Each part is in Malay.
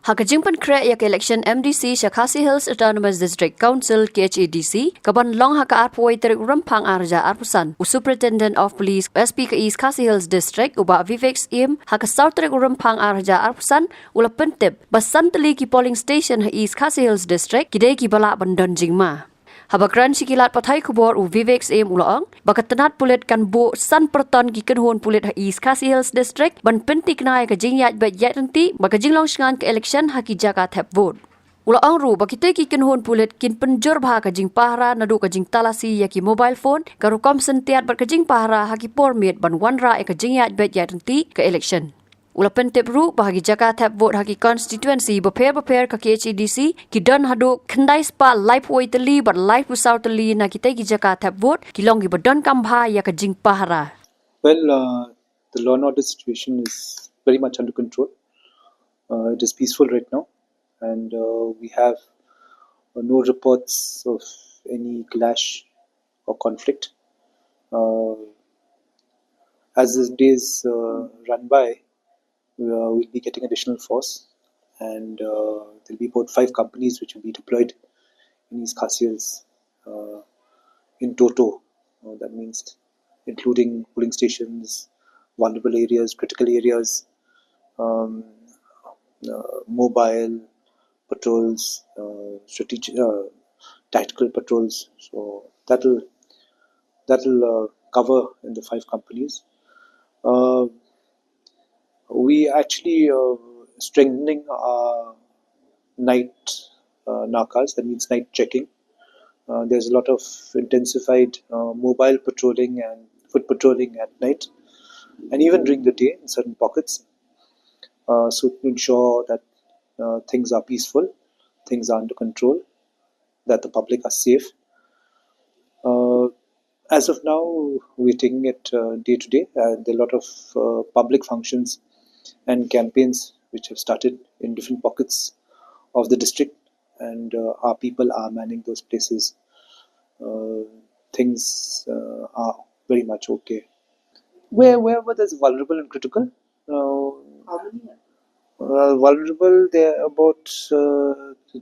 Hakajing pan kre yak election MDC Khasi Hills Autonomous District Council KHADC kaban long haka arpoi terik rampang arja arpusan Superintendent of Police SP ke East Khasi Hills District uba Vivek im haka South terik rampang arja arpusan ula pentep basan Tylli ki polling station ha East Khasi Hills District kidai ki bala bandon Jingma. Habakran sikilat pathai kubor u Vivek im ulaang bakatanat Pulit kan bo san perton ki kenhon Pulit ha East Khasi Hills District ban pentik nai ka jingyat bet yat nanti baka jinglong sngan ke election haki jaga tap vote. Ulaang ru bakite ki kenhon Pulit kin penjor bha ka jing Pahara nadu ka jing talasi ya ki mobile phone karu kom sentiat bar ka jing Pahara haki pormit ban wanra e ka jingyat bet yat nanti ke election. Ula pentep ru bahagi jaga tap vote haki constituency beper ka KHADC ki don hadu kendai spa live woi Tylli but live without Tylli na kita ki jaga tap vote ki long ki badon kambha ya ka jing Pahara. Well, the law and order situation is very much under control. It is peaceful right now, and we have no reports of any clash or conflict. As the days run by, we'll be getting additional force, and there'll be about 5 companies which will be deployed in East Khasi Hills in toto. That means including polling stations, vulnerable areas, critical areas, mobile patrols, strategic, tactical patrols. So that'll cover in the 5 companies. We actually strengthening our night nakas, that means night checking. There's a lot of intensified mobile patrolling and foot patrolling at night, and even during the day in certain pockets. So to ensure that things are peaceful, things are under control, that the public are safe. As of now, we're taking it day to day. There are a lot of public functions and campaigns which have started in different pockets of the district, and our people are manning those places. Things are very much okay. Wherever there's vulnerable and critical, How many? vulnerable, there are about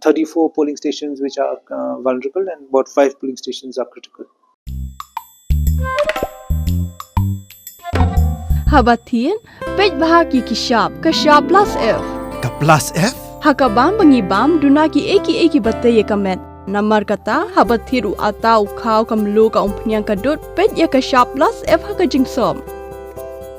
34 polling stations which are vulnerable, and about 5 polling stations are critical. Habatin, pej bahagi kishap, kashap plus F. Ka plus F? Hakabam bangibam dunaki eki bataye kamet. Namar kata habathiru atau kau kamlu ka umpnyang kadut pej ya kashap plus F haka jingsom.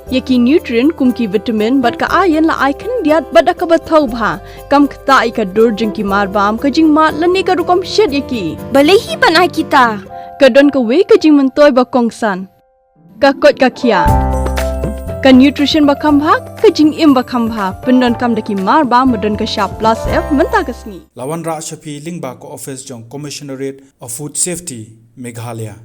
Yaki nutrient kumki vitamin bat ka ayan la aikan diat bat ka bathau bha kam khta ka dur jingki marbam ka jingma lani ka rukom shed yaki. Balehi banai kita. Kadon ka we ka jing mentoy ba kongsan. Ka kot ka kia. Ka nutrition ba khambha ka jing im ba khambha pendon kam daki marba modon ka sharp plus F menta kasni. Lawan Ra Shafi Lingba ko office jong Commissionerate of Food Safety Meghalaya.